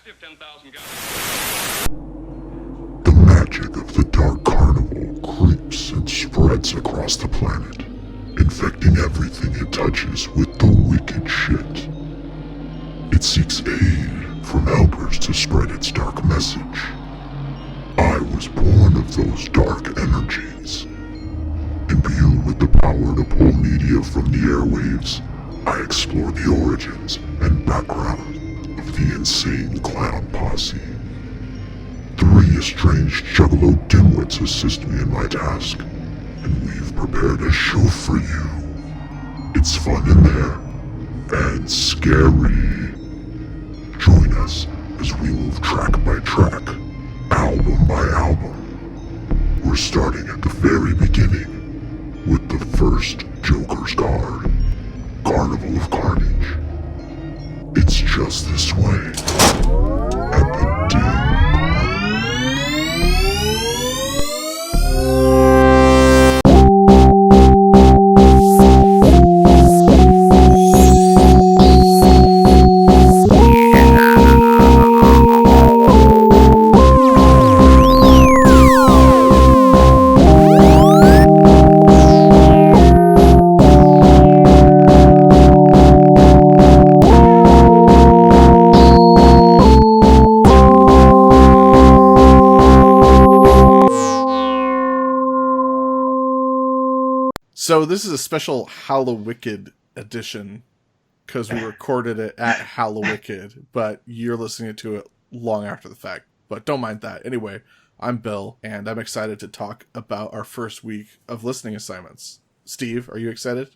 Active 10,000 guns. The magic of the Dark Carnival creeps and spreads across the planet, infecting everything it touches with the wicked shit. It seeks aid from elders to spread its dark message. I was born of those dark energies. Imbued with the power to pull media from the airwaves, I explore the origins and background of the Insane Clown Posse. 3 estranged Juggalo dimwits assist me in my task, and we've prepared a show for you. It's fun in there, and scary. Join us as we move track by track, album by album. We're starting at the very beginning, with the first Joker's card, Carnival of Carnage. It's just this way, at the Dim. So this is a special Hallowicked edition because we recorded it at Hallowicked, but you're listening to it long after the fact. But don't mind that. Anyway, I'm Bill, and I'm excited to talk about our first week of listening assignments. Steve, are you excited?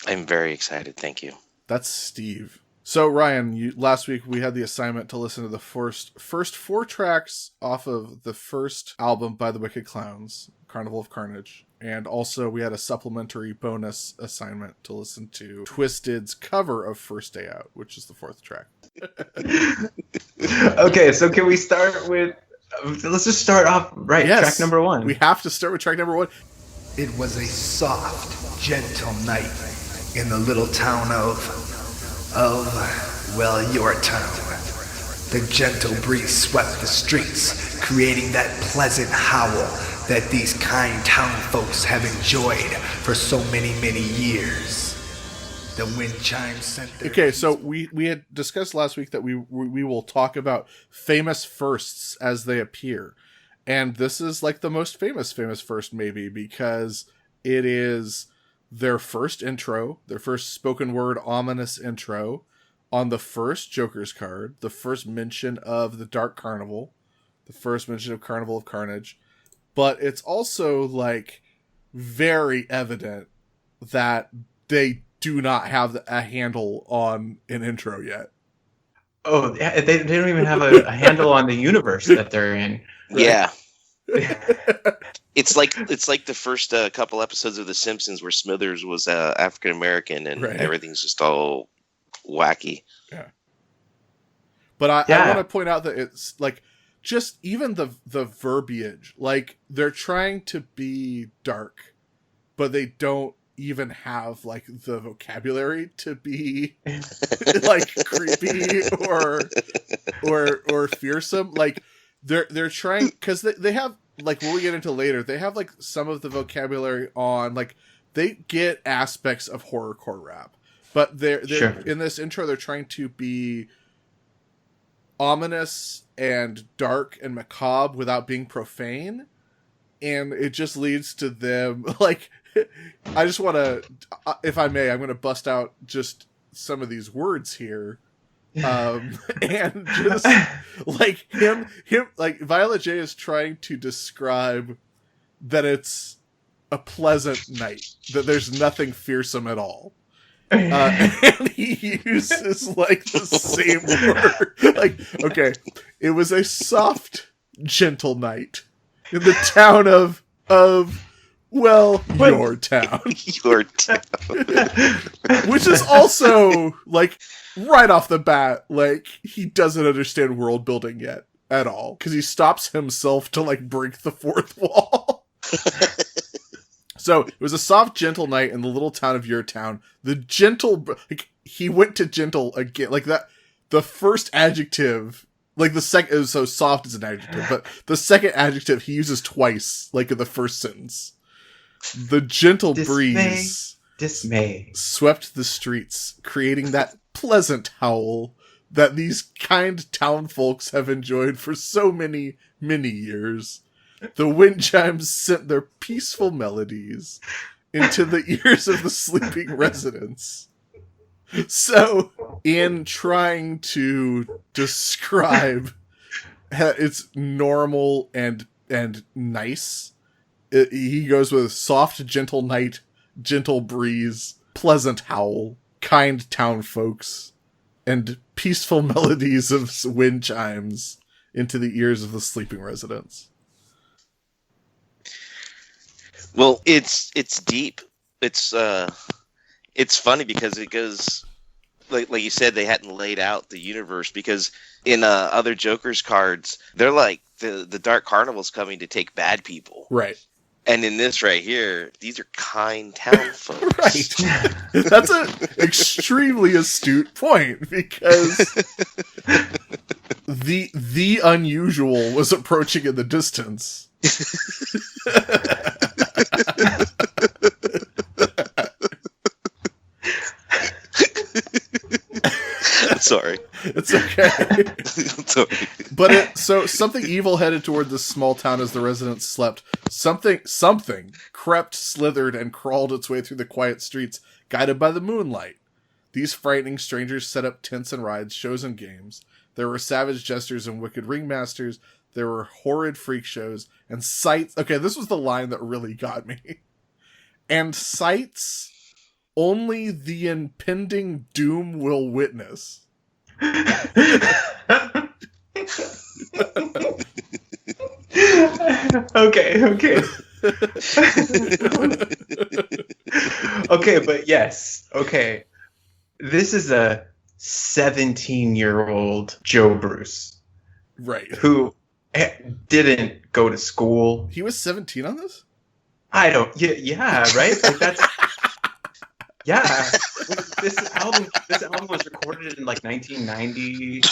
I'm very excited, thank you. That's Steve. So Ryan, last week we had the assignment to listen to the first 4 tracks off of the first album by the Wicked Clowns, Carnival of Carnage. And also we had a supplementary bonus assignment to listen to Twisted's cover of First Day Out, which is the 4th track. Okay, so can we start with... let's just start off right, yes, track number 1. We have to start with track number 1. It was a soft, gentle night in the little town of your town. The gentle breeze swept the streets, creating that pleasant howl that these kind town folks have enjoyed for so many, many years. The wind chimes sent their... Okay, so we had discussed last week that we will talk about famous firsts as they appear. And this is like the most famous first maybe, because it is their first intro, their first spoken word ominous intro on the first Joker's card, the first mention of the Dark Carnival, the first mention of Carnival of Carnage. But it's also like very evident that they do not have a handle on an intro yet. Oh, they don't even have a handle on the universe that they're in. Right? Yeah. It's like the first couple episodes of The Simpsons where Smithers was African American and everything's just all wacky. Yeah. But I want to point out that it's like just even the verbiage, like they're trying to be dark, but they don't even have like the vocabulary to be like creepy or fearsome. Like they're trying, because they have, like what we get into later, they have like some of the vocabulary on, like they get aspects of horrorcore rap, but they're Sure. in this intro they're trying to be ominous and dark and macabre without being profane, and it just leads to them like I just want to, if I may, I'm going to bust out just some of these words here. And just like him, like Violet J is trying to describe that it's a pleasant night, that there's nothing fearsome at all. And he uses like the same word. Like, okay, it was a soft, gentle night in the town of your town. Your town. Which is also, like, right off the bat, like, he doesn't understand world building yet at all. Because he stops himself to, like, break the 4th wall. So, it was a soft, gentle night in the little town of your town. The gentle, like, he went to gentle again. Like, that, the first adjective Like the second, so soft is an adjective, but the second adjective he uses twice, like in the first sentence. The gentle breeze swept the streets, creating that pleasant howl that these kind town folks have enjoyed for so many, many years. The wind chimes sent their peaceful melodies into the ears of the sleeping residents. So, in trying to describe it's normal and nice, he goes with soft, gentle night, gentle breeze, pleasant howl, kind town folks, and peaceful melodies of wind chimes into the ears of the sleeping residents. Well, it's deep. It's funny because it goes like you said, they hadn't laid out the universe, because in other Joker's cards, they're like the Dark Carnival's coming to take bad people. Right. And in this right here, these are kind town folks. Right. That's an extremely astute point, because the unusual was approaching in the distance. Sorry. It's okay. Sorry. But so something evil headed toward this small town as the residents slept. Something crept, slithered, and crawled its way through the quiet streets, guided by the moonlight. These frightening strangers set up tents and rides, shows and games. There were savage jesters and wicked ringmasters. There were horrid freak shows and sights. Okay, this was the line that really got me. And sights only the impending doom will witness. Okay. Okay, but yes. Okay. This is a 17-year-old Joe Bruce. Right. Who didn't go to school. He was 17 on this? Yeah, right? Like that's... Yeah. This album was recorded in like 1990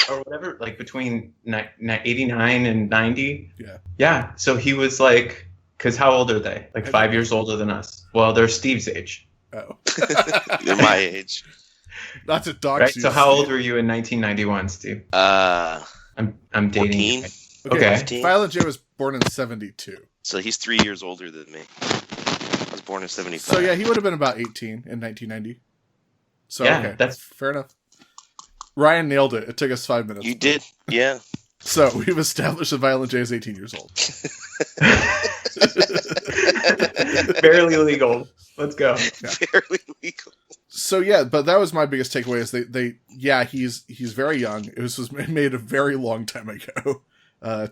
or whatever, like between 89 and 90. Yeah. Yeah. So he was like, because how old are they? Like 5 years older than us. Well, they're Steve's age. Oh. They're my age. Not to dox right? you. So how old were you in 1991, Steve? I'm dating you. Okay. Violent J was born in 72. So he's 3 years older than me. I was born in 75. So yeah, he would have been about 18 in 1990. So yeah, okay, that's fair enough. Ryan nailed it. It took us 5 minutes. You did, yeah. So we've established that Violent J is 18 years old. Barely legal. Let's go. Yeah. Barely legal. So yeah, but that was my biggest takeaway is he's very young. It was made a very long time ago,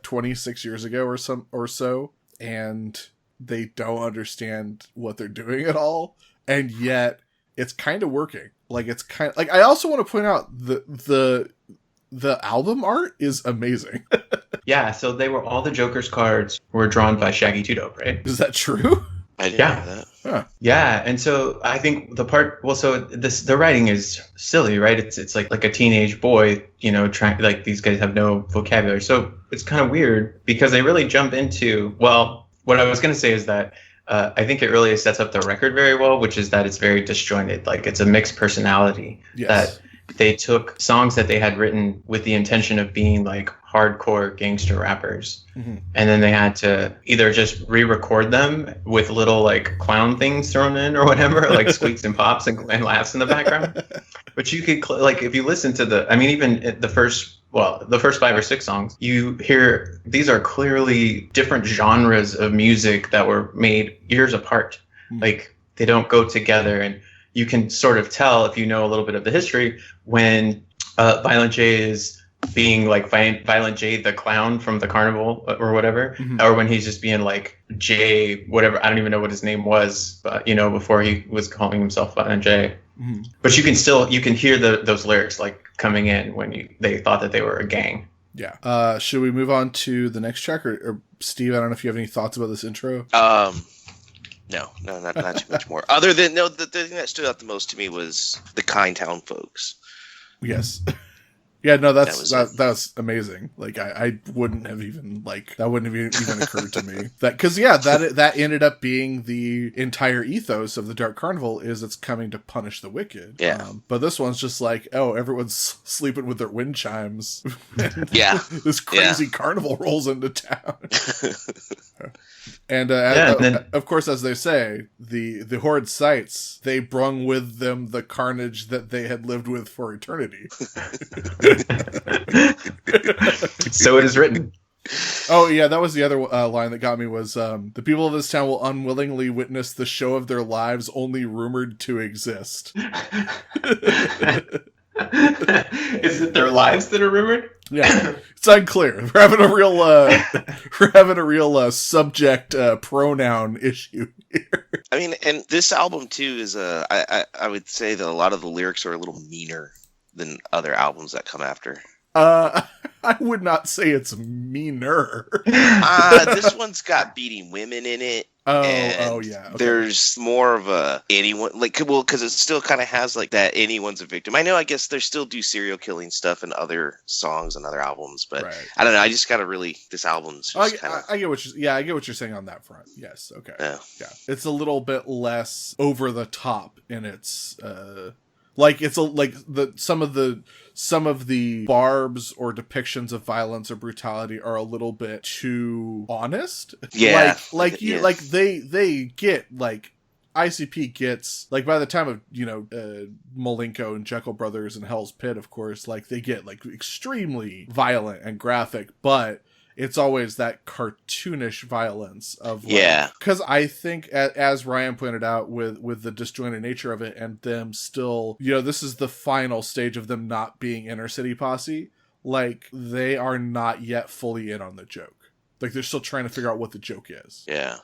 26 years ago or so, and they don't understand what they're doing at all, and yet it's kind of working. Like it's kind of like, I also want to point out the album art is amazing. Yeah, so all the Joker's cards were drawn by Shaggy Two Dope, right? Is that true? I didn't know that. Huh. Yeah, and so I think the writing is silly, right? It's like a teenage boy, trying, like, these guys have no vocabulary. So it's kind of weird because they really jump into, well, what I was going to say is that I think it really sets up the record very well, which is that it's very disjointed. Like, it's a mixed personality. Yes. That they took songs that they had written with the intention of being like hardcore gangster rappers. Mm-hmm. And then they had to either just re-record them with little like clown things thrown in or whatever, like squeaks and pops and laughs in the background. But you could, like, if you listen to even the first 5 or 6 songs, you hear these are clearly different genres of music that were made years apart. Mm-hmm. Like, they don't go together, and you can sort of tell, if you know a little bit of the history, when Violent J is being like Violent J the clown from the Carnival or whatever, mm-hmm. or when he's just being like J whatever, I don't even know what his name was, but before he was calling himself Violent J. Mm-hmm. But you can hear those lyrics like coming in when they thought that they were a gang. Yeah. Should we move on to the next track, or Steve? I don't know if you have any thoughts about this intro. No, not too much more. Other than, the thing that stood out the most to me was the kind town folks. Yes. Yeah, no, that's amazing. Like I wouldn't have even that wouldn't have even occurred to me that ended up being the entire ethos of the Dark Carnival is it's coming to punish the wicked. Yeah. But this one's just like, oh, everyone's sleeping with their wind chimes. Yeah. This crazy carnival rolls into town. And of course, as they say, the Horde Sights, they brung with them the carnage that they had lived with for eternity. So it is written. Oh yeah, that was the other line that got me was the people of this town will unwillingly witness the show of their lives only rumored to exist. Is it their lives that are rumored? Yeah, it's unclear. We're having a real subject pronoun issue here. I mean, and this album too is I would say that a lot of the lyrics are a little meaner than other albums that come after. I would not say it's meaner. This one's got beating women in it. Oh yeah. Okay. There's more of a anyone because it still kind of has like that anyone's a victim. I know. I guess they still do serial killing stuff in other songs and other albums, but right. I don't know. I just gotta this album's. Just I get what you're saying on that front. Yes. Okay. Yeah. It's a little bit less over the top in its some of the barbs or depictions of violence or brutality are a little bit too honest. Yeah. They get ICP gets by the time of Malenko and Jekyll Brothers and Hell's Pit, of course, they get extremely violent and graphic, but it's always that cartoonish violence of because I think as Ryan pointed out with the disjointed nature of it and them still, this is the final stage of them not being Inner City Posse. They are not yet fully in on the joke. They're still trying to figure out what the joke is. Yeah.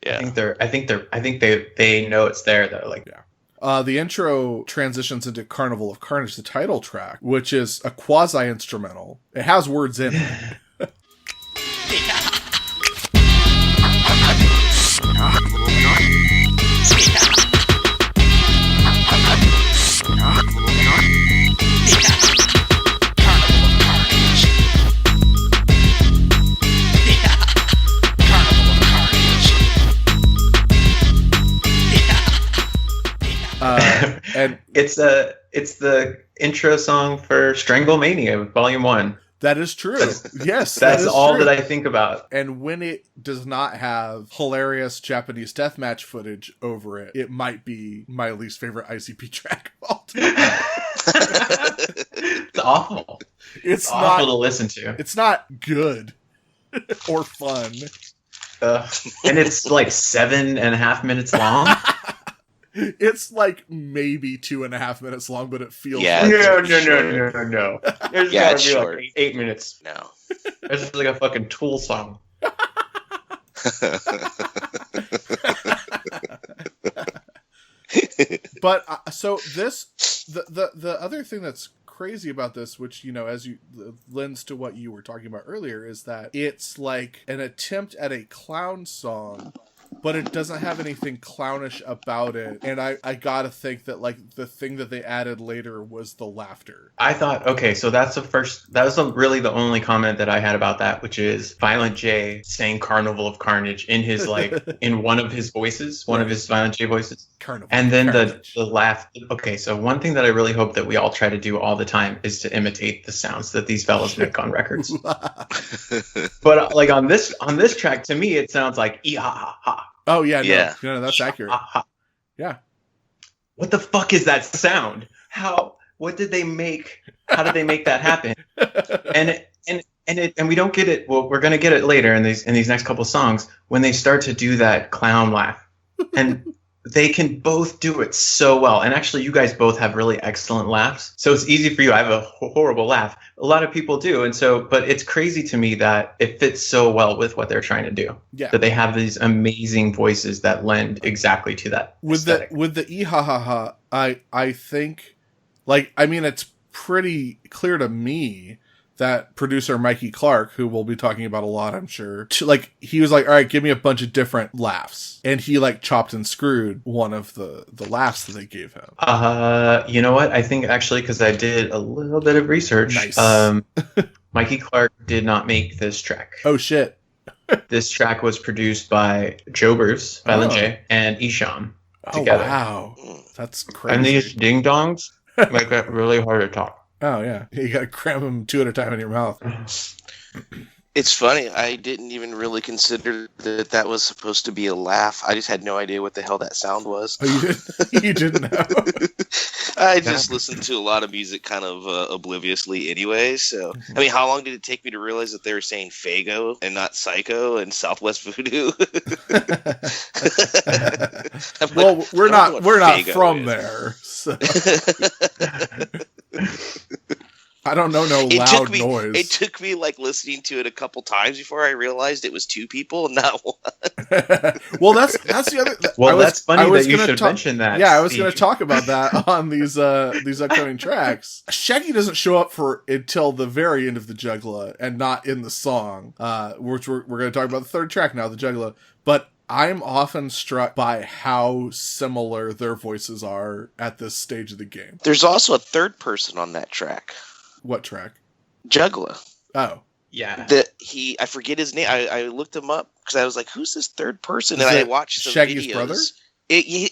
Yeah. I think they know it's there though. The intro transitions into Carnival of Carnage, the title track, which is a quasi-instrumental. It has words in it. And it's the intro song for Stranglemania Volume 1. That is true. Yes. That's all true. that I think about. And when it does not have hilarious Japanese deathmatch footage over it, it might be my least favorite ICP track of all time. It's awful. It's awful to listen to. It's not good or fun. And it's 7.5 minutes long. It's maybe 2.5 minutes long, but it feels No. There's gotta be 8 minutes. No. It's just a fucking Tool song. But so the other thing that's crazy about this, which as you lends to what you were talking about earlier, is that it's an attempt at a clown song, but it doesn't have anything clownish about it. And I gotta think that the thing that they added later was the laughter. I thought, okay, so that was really the only comment that I had about that, which is Violent J saying Carnival of Carnage in his in one of his voices, one of his Violent J voices. Carnival. And then the laugh. Okay, so one thing that I really hope that we all try to do all the time is to imitate the sounds that these fellas make on records. But on this track, to me, it sounds like ee-ha-ha-ha. Oh yeah, no, that's accurate. Yeah. What the fuck is that sound? What did they make? How did they make that happen? And we don't get it. Well, we're gonna get it later in these next couple songs when they start to do that clown laugh, and they can both do it so well. And actually, you guys both have really excellent laughs, so it's easy for you. I have a horrible laugh. A lot of people do, but it's crazy to me that it fits so well with what they're trying to do. Yeah. That they have these amazing voices that lend exactly to that aesthetic. With the e-ha-ha-ha, I think, it's pretty clear to me that producer Mikey Clark, who we'll be talking about a lot, I'm sure, like, he was like, all right, give me a bunch of different laughs. And he, like, chopped and screwed one of the laughs that they gave him. You know what? I think actually, because I did a little bit of research, Nice. Mikey Clark did not make this track. Oh, shit. This track was produced by Jobers, Violent J, and Isham together. Oh, wow. That's crazy. And these ding-dongs make it really hard to talk. Oh, yeah. You gotta cram them 2 at a time in your mouth. It's funny. I didn't even really consider that was supposed to be a laugh. I just had no idea what the hell that sound was. Oh, you didn't? You didn't know? I just listened to a lot of music kind of obliviously anyway. So, I mean, how long did it take me to realize that they were saying Fago and not Psycho and Southwest Voodoo? Well, we're not from there. So. I don't know loud noise. It took me like listening to it a couple times before I realized it was 2 people, not 1. Well, that's the other. That's funny that you should mention that. Yeah, I was going to talk about that on these upcoming tracks. Shaggy doesn't show up until the very end of the Juggla, and not in the song, which we're going to talk about the 3rd track now, the Juggla. But I'm often struck by how similar their voices are at this stage of the game. There's also a 3rd person on that track. What track? Juggla. Oh. Yeah. I forget his name. I looked him up because I was like, who's this 3rd person? Is and it I watched some Shaggy's videos. brother?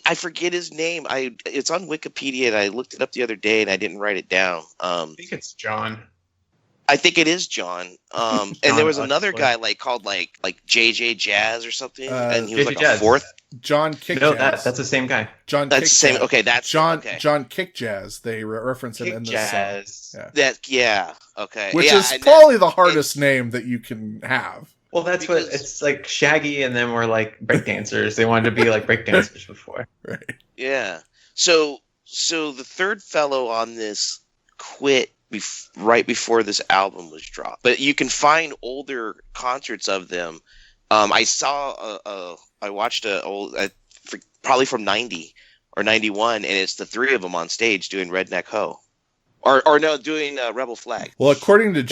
I forget his name. It's on Wikipedia, and I looked it up the other day, and I didn't write it down. I think it's John. I think it is John. And there was another guy called JJ Jazz or something, and he was JJ like Jazz. a 4th. John Kick No, Jazz. that's the same guy. John That's Kick the same. Jazz. Okay, that's John okay. John Kick Jazz. They reference him in this Jazz. song. Yeah. Okay. Which yeah, is probably the hardest name that you can have. Well, that's what it's like. Shaggy and them were like breakdancers. They wanted to be like breakdancers before. Right. Yeah. So the 3rd fellow on this quit right before this album was dropped. But you can find older concerts of them. I watched probably from 90 or 91, and it's the 3 of them on stage doing Redneck Ho. Or no, doing Rebel Flag. Well, according to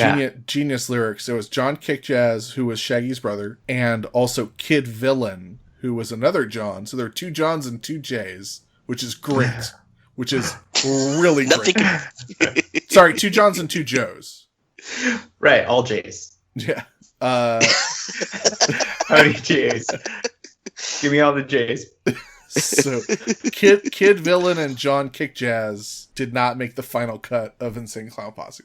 Genius Lyrics, it was John Kick Jazz, who was Shaggy's brother, and also Kid Villain, who was another John. So there are 2 Johns and 2 J's, which is great. Which is really great. Sorry, 2 Johns and 2 Joes. Right, all J's. Yeah. How many J's? Give me all the J's. So, Kid Villain and John Kick Jazz did not make the final cut of Insane Clown Posse.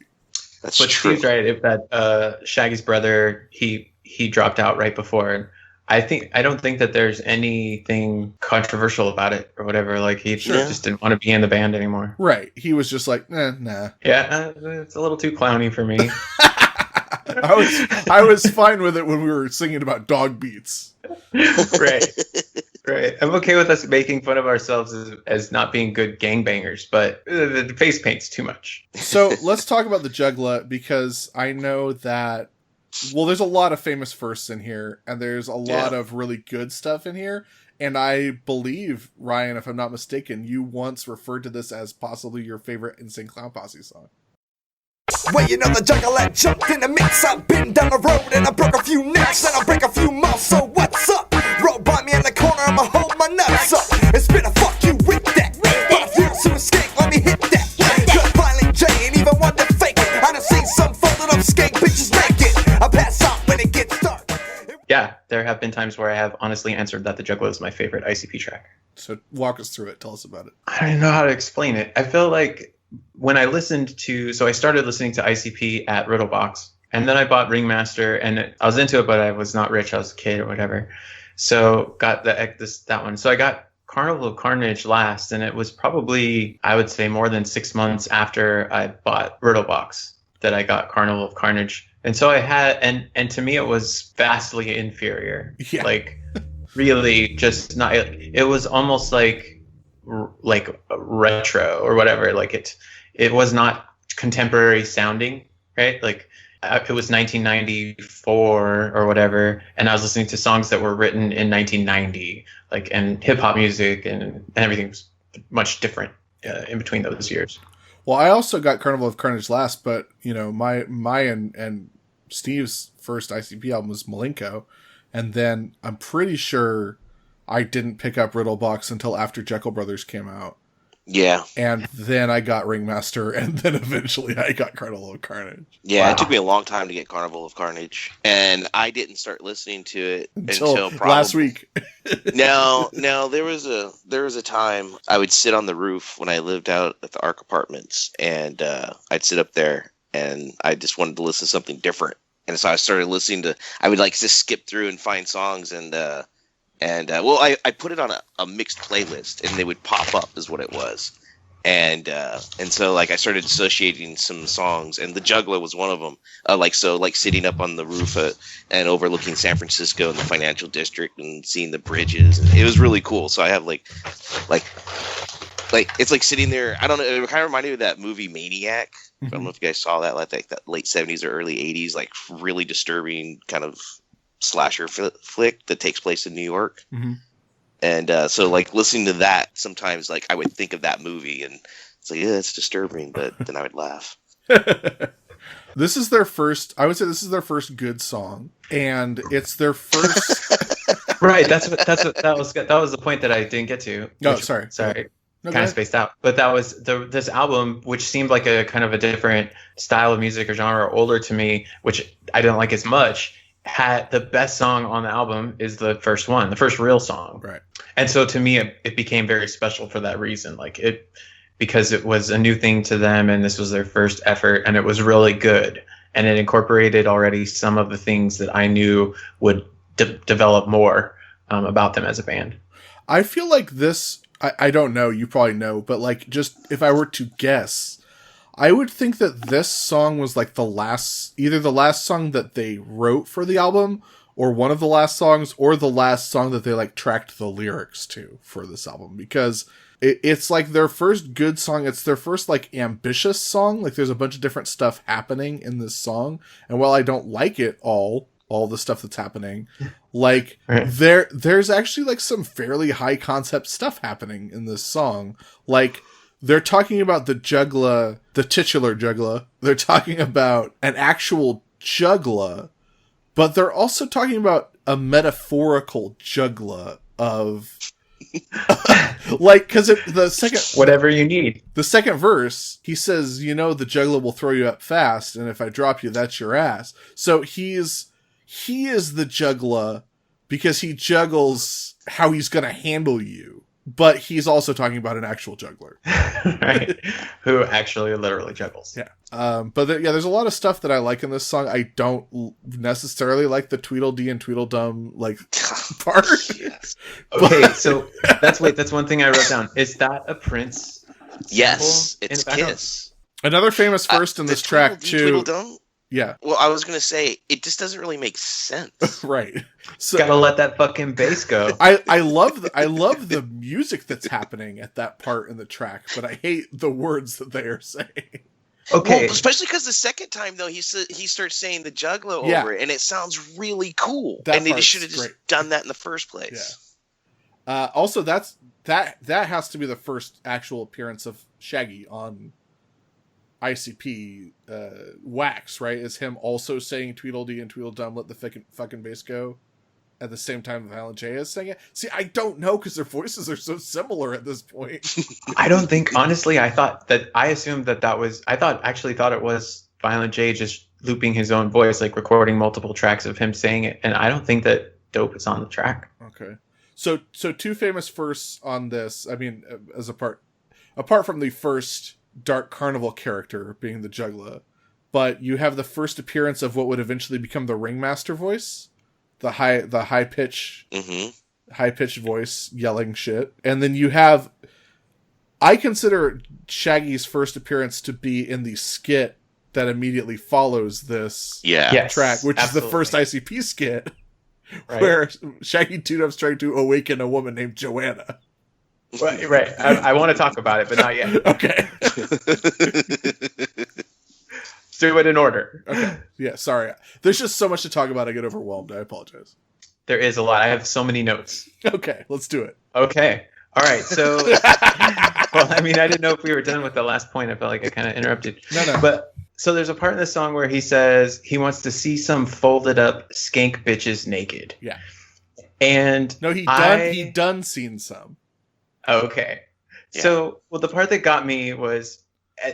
That's but true. Steve's right. If that Shaggy's brother, he dropped out right before. I don't think that there's anything controversial about it or whatever. Like he just didn't want to be in the band anymore. Right. He was just like, nah. Yeah, it's a little too clowny for me. I was fine with it when we were singing about dog beats. Right. I'm okay with us making fun of ourselves as not being good gangbangers, but the face paint's too much. So let's talk about the Juggla, because I know that, well, there's a lot of famous firsts in here, and there's a lot of really good stuff in here. And I believe, Ryan, if I'm not mistaken, you once referred to this as possibly your favorite Insane Clown Posse song. Well, you know the Juggla jumped in the mix. I've been down the road and I broke a few necks and I break a few more. So what's up? Roll by me in the corner, I'ma hold my nuts up. It's been a fuck you with that. But if you're to escape, let me hit that. Good Violent J ain't even one to fake it. I done seen some folded up skate bitches naked. I pass out when it gets dark. Yeah, there have been times where I have honestly answered that the Juggla is my favorite ICP track. So walk us through it. Tell us about it. I don't know how to explain it. I feel like when I I started listening to ICP at Riddlebox, and then I bought Ringmaster, and I was into it, but I was not rich. I was a kid or whatever. So got that one. So I got Carnival of Carnage last, and it was probably, I would say, more than 6 months after I bought Riddlebox that I got Carnival of Carnage. And so I had, and to me it was vastly inferior. Yeah. Like really just not, it was almost like retro or whatever. Like it was not contemporary sounding, right? Like it was 1994 or whatever, and I was listening to songs that were written in 1990, and hip hop music and everything was much different in between those years. Well, I also got Carnival of Carnage last, but my and Steve's first ICP album was Malenko, and then I'm pretty sure I didn't pick up Riddlebox until after Jekyll Brothers came out. Yeah. And then I got Ringmaster, and then eventually I got Carnival of Carnage. Yeah, Wow. It took me a long time to get Carnival of Carnage, and I didn't start listening to it until probably last week. No, there was a time I would sit on the roof when I lived out at the Arc Apartments, and I'd sit up there, and I just wanted to listen to something different, and so I started listening to. I would like just skip through and find songs, and I put it on a mixed playlist, and they would pop up, is what it was. And so like I started associating some songs, and the Juggla was one of them. Like sitting up on the roof and overlooking San Francisco and the financial district and seeing the bridges, and it was really cool. So I have like it's like sitting there. I don't know. It kind of reminded me of that movie Maniac. I don't know if you guys saw that, like that late 70s or early 80s, like really disturbing kind of slasher flick that takes place in New York. Mm-hmm. And so like listening to that, sometimes like I would think of that movie, and it's like, yeah, it's disturbing, but then I would laugh. This is their first, I would say this is their first good song, and it's their first. Right. That was the point that I didn't get to. No, sorry. Kind of spaced out. But that was this album, which seemed like a kind of a different style of music or genre, older to me, which I didn't like as much. Had the best song on the album is the first one, the first real song. Right. And so to me, it became very special for that reason. Because it was a new thing to them, and this was their first effort, and it was really good. And it incorporated already some of the things that I knew would develop more about them as a band. I feel like this, I don't know, you probably know, but like just if I were to guess, I would think that this song was like either the last song that they wrote for the album, or one of the last songs, or the last song that they like tracked the lyrics to for this album, because it's like their first good song. It's their first like ambitious song. Like there's a bunch of different stuff happening in this song, and while I don't like it all the stuff that's happening, like Right. there's actually like some fairly high concept stuff happening in this song. Like they're talking about the Juggla, the titular Juggla. They're talking about an actual Juggla, but they're also talking about a metaphorical Juggla of like, because the second Whatever you need. the second verse, he says, the Juggla will throw you up fast, and if I drop you, that's your ass. So he is the Juggla because he juggles how he's going to handle you. But he's also talking about an actual juggler. Right. Who actually literally juggles. Yeah. But there's a lot of stuff that I like in this song. I don't necessarily like the Tweedledee and Tweedledum like part. Yes. Okay, so that's one thing I wrote down. Is that a Prince? Yes, sample in it's the background? Kiss. Another famous first in The this track too. Tweedledum? Yeah. Well, I was gonna say it just doesn't really make sense. Right. So Gotta let that fucking bass go. I love the music that's happening at that part in the track, but I hate the words that they are saying. Okay. Well, especially because the second time though he starts saying the Juggla Yeah. over it, and it sounds really cool. That And they part's just should have just great. done that in the first place. Also, that has to be the first actual appearance of Shaggy on ICP Wax, right? Is him also saying Tweedledee and Tweedledum, let the fucking bass go, at the same time Violent J is saying it? See, I don't know, because their voices are so similar at this point. I don't think, honestly, I assumed that was, I actually thought it was Violent J just looping his own voice, like recording multiple tracks of him saying it. And I don't think that Dope is on the track. Okay. So two famous firsts on this, I mean, as apart from the first Dark Carnival character being the Juggla, but you have the first appearance of what would eventually become the Ringmaster voice, the high pitch voice yelling shit, and then you have, I consider Shaggy's first appearance to be in the skit that immediately follows this Yes, track, which absolutely. is the first ICP skit, Right. where Shaggy Two-Dove's trying to awaken a woman named Joanna. Right. I want to talk about it, but not yet. Okay. Let's do it in order. Okay. Yeah, sorry. There's just so much to talk about, I get overwhelmed. I apologize. There is a lot. I have so many notes. Okay, let's do it. Okay. All right, so well, I mean, I didn't know if we were done with the last point. I felt like I kind of interrupted. No. But so there's a part in the song where he says he wants to see some folded up skank bitches naked. Yeah. And No, he done seen some. Okay. Yeah. So, well, the part that got me was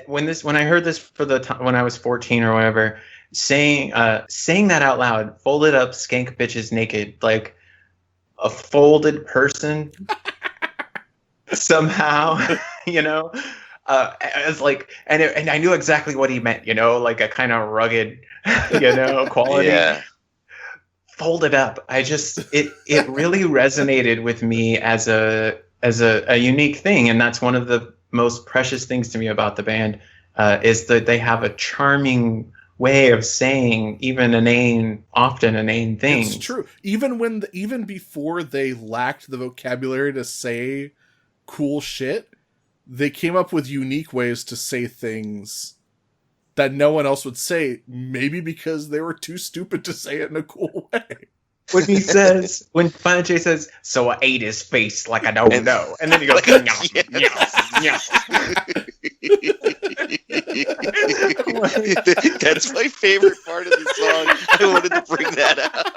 when I heard this for the time when I was 14 or whatever, saying that out loud, folded up skank bitches naked, like a folded person somehow, as like, and I knew exactly what he meant, like a kind of rugged, quality. Yeah. Folded up. It really resonated with me as a unique thing, and that's one of the most precious things to me about the band, is that they have a charming way of saying often inane things. It's true. Even before they lacked the vocabulary to say cool shit, they came up with unique ways to say things that no one else would say, maybe because they were too stupid to say it in a cool way. When Final J says, "So I ate his face like I don't know," and then he goes, That's my favorite part of the song. I wanted to bring that up.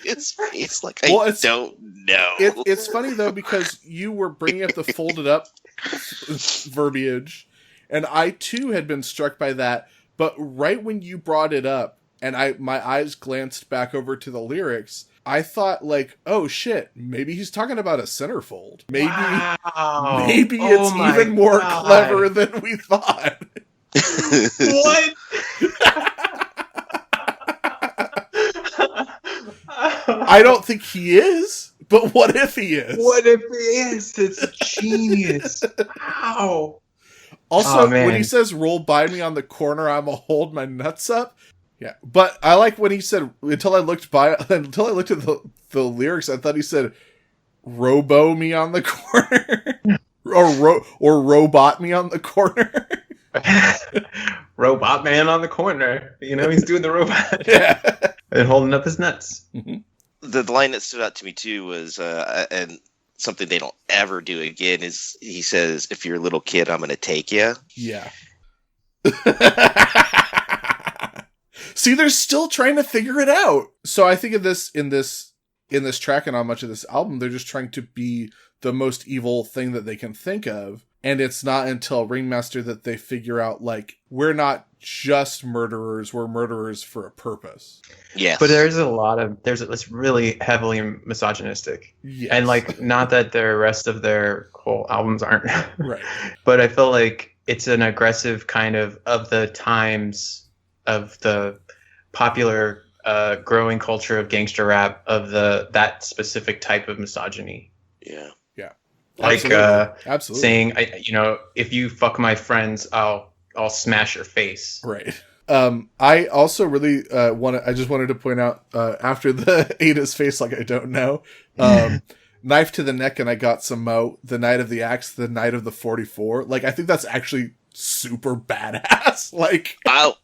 His face like I don't know. It's funny though, because you were bringing up the folded up verbiage, and I too had been struck by that. But right when you brought it up, and my eyes glanced back over to the lyrics, I thought like, oh shit, maybe he's talking about a centerfold. Maybe it's even more clever than we thought. What? I don't think he is, but what if he is? What if he is? It's genius. Wow. Also, when he says, "Roll by me on the corner, I'ma hold my nuts up." Yeah, but I like when he said, until I looked at the lyrics, I thought he said, "Robo me on the corner," or robot me on the corner. Robot man on the corner. He's doing the robot. Yeah, and holding up his nuts. Mm-hmm. The line that stood out to me too was, and something they don't ever do again, is he says, "If you're a little kid, I'm gonna take you." Yeah. See, they're still trying to figure it out. So I think in this track and on much of this album, they're just trying to be the most evil thing that they can think of. And it's not until Ringmaster that they figure out, like, we're not just murderers, we're murderers for a purpose. Yes. But it's really heavily misogynistic. Yes. And like, not that the rest of their whole albums aren't. Right. But I feel like it's an aggressive kind of the times of the popular growing culture of gangster rap, of that specific type of misogyny. Yeah. Yeah. Like Absolutely. saying, if you fuck my friends, I'll smash your face. Right. I also really I just wanted to point out, after the ate his face like I don't know, knife to the neck and I got some mo, the night of the axe, the night of the 44. Like, I think that's actually super badass. Like, Oh,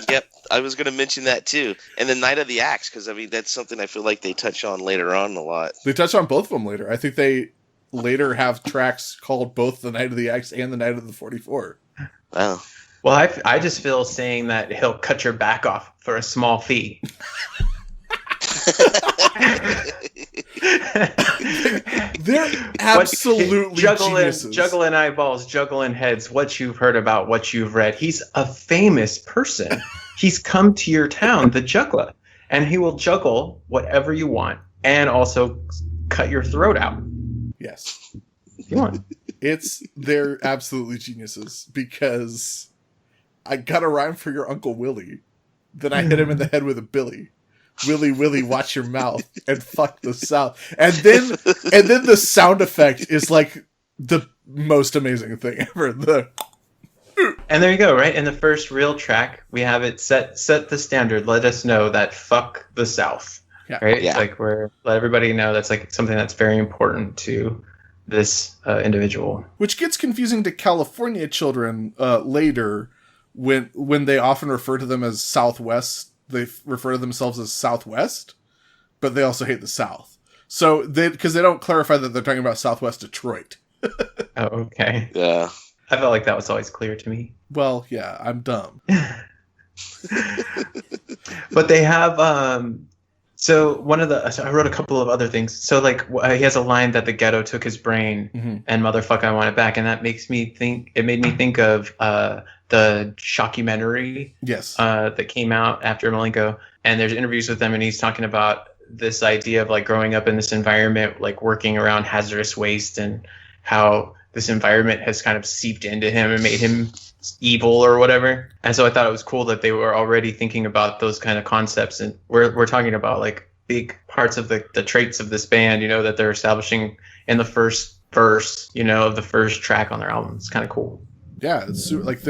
yep. I was going to mention that too. And the Night of the Axe, because I mean, that's something I feel like they touch on later on a lot. they touch on both of them later. I think they later have tracks called both the Night of the Axe and the Night of the 44. Wow. Well, I just feel saying that he'll cut your back off for a small fee. They're absolutely geniuses. Juggling eyeballs, juggling heads, what you've heard about, what you've read. He's a famous person. He's come to your town, the Juggla, and he will juggle whatever you want and also cut your throat out. Yes. If you want. They're absolutely geniuses, because I got a rhyme for your Uncle Willie. Then I hit him in the head with a billy. Willy, Willy, watch your mouth and fuck the South. And then the sound effect is like the most amazing thing ever. And there you go, right? In the first real track, we have it set the standard. Let us know that fuck the South. Yeah. Right? Yeah. Like, let everybody know that's like something that's very important to this individual. Which gets confusing to California children later, when they often refer to them as Southwest. They refer to themselves as Southwest, but they also hate the South. So because they don't clarify that they're talking about Southwest Detroit. Oh, okay. Yeah. I felt like that was always clear to me. Well, yeah, I'm dumb. But they have so I wrote a couple of other things. So like he has a line that the ghetto took his brain and motherfucker I want it back, and that made me think of the shockumentary that came out after Malenko, and there's interviews with them, and he's talking about this idea of like growing up in this environment, like working around hazardous waste, and how this environment has kind of seeped into him and made him evil or whatever. And so I thought it was cool that they were already thinking about those kind of concepts, and we're talking about like big parts of the traits of this band, you know, that they're establishing in the first verse, you know, of the first track on their album. It's kind of cool. Yeah, it's like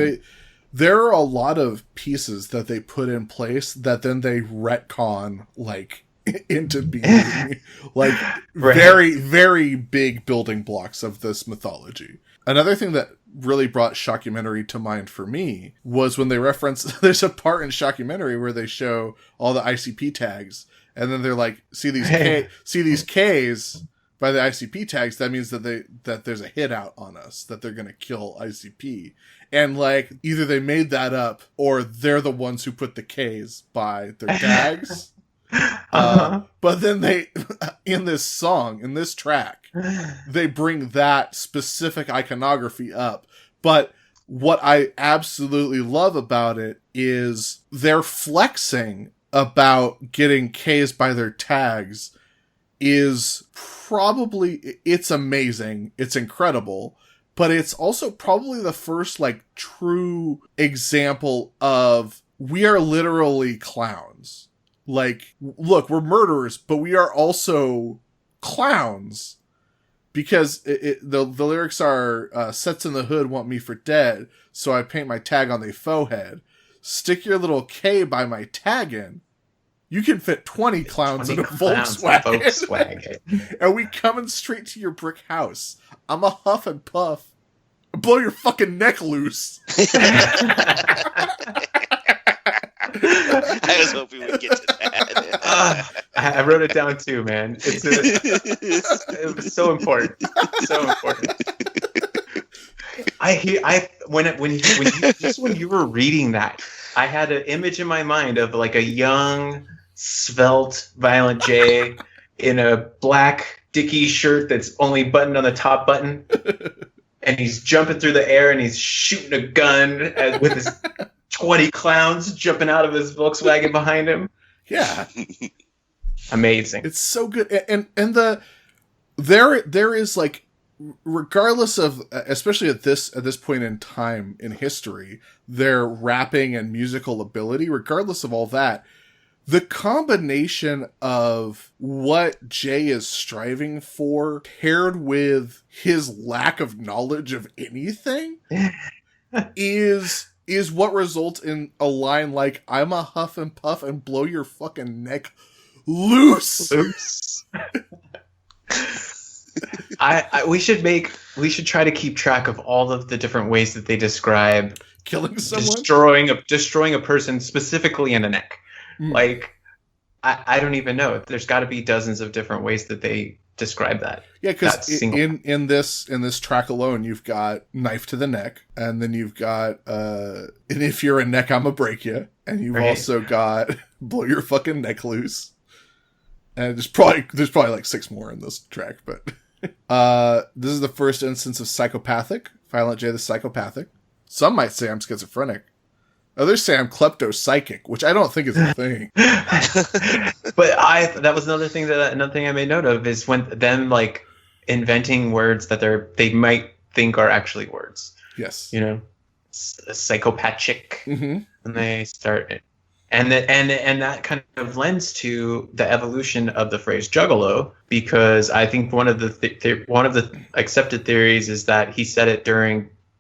there are a lot of pieces that they put in place that then they retcon like into being like very, very big building blocks of this mythology. Another thing that really brought Shockumentary to mind for me was when they reference, there's a part in Shockumentary where they show all the ICP tags, and then they're like, see these Ks by the ICP tags, that means that there's a hit out on us, that they're gonna kill ICP. And like either they made that up or they're the ones who put the Ks by their tags. But then they, in this track, they bring that specific iconography up. But what I absolutely love about it is they're flexing about getting Ks by their tags is probably, it's amazing. It's incredible. But it's also probably the first like true example of we are literally clowns. Like, look, we're murderers, but we are also clowns. Because the lyrics are, sets in the hood want me for dead, so I paint my tag on they faux head. Stick your little K by my taggin'. You can fit 20 clowns in a Volkswagen. And we coming straight to your brick house. I'm a huff and puff. Blow your fucking neck loose. I was hoping we'd get to that. I wrote it down too, man. It was so important. So important. When you were reading that, I had an image in my mind of like a young, svelte Violent J in a black Dickie shirt that's only buttoned on the top button, and he's jumping through the air and he's shooting a gun with his 20 clowns jumping out of his Volkswagen behind him. Yeah. Amazing. It's so good. And there is like, regardless of, especially at this point in time in history, their rapping and musical ability, regardless of all that, the combination of what Jay is striving for paired with his lack of knowledge of anything is what results in a line like, I'm a huff and puff and blow your fucking neck loose. We should try to keep track of all of the different ways that they describe killing someone, destroying a person, specifically in the neck. Like, I don't even know. There's got to be dozens of different ways that they describe that. Yeah, because in this track alone, you've got knife to the neck, and then you've got and if you're a neck, I'ma break you, and you've also got blow your fucking neck loose. And there's probably like 6 more in this track, but this is the first instance of psychopathic. Violent J the psychopathic. Some might say I'm schizophrenic. Others say I'm klepto-psychic, which I don't think is a thing. But that was another thing I made note of, is when them like inventing words that they might think are actually words. Yes. You know, psychopathic. Mm-hmm. And they start it. And that kind of lends to the evolution of the phrase juggalo, because I think one of the accepted theories is that he said it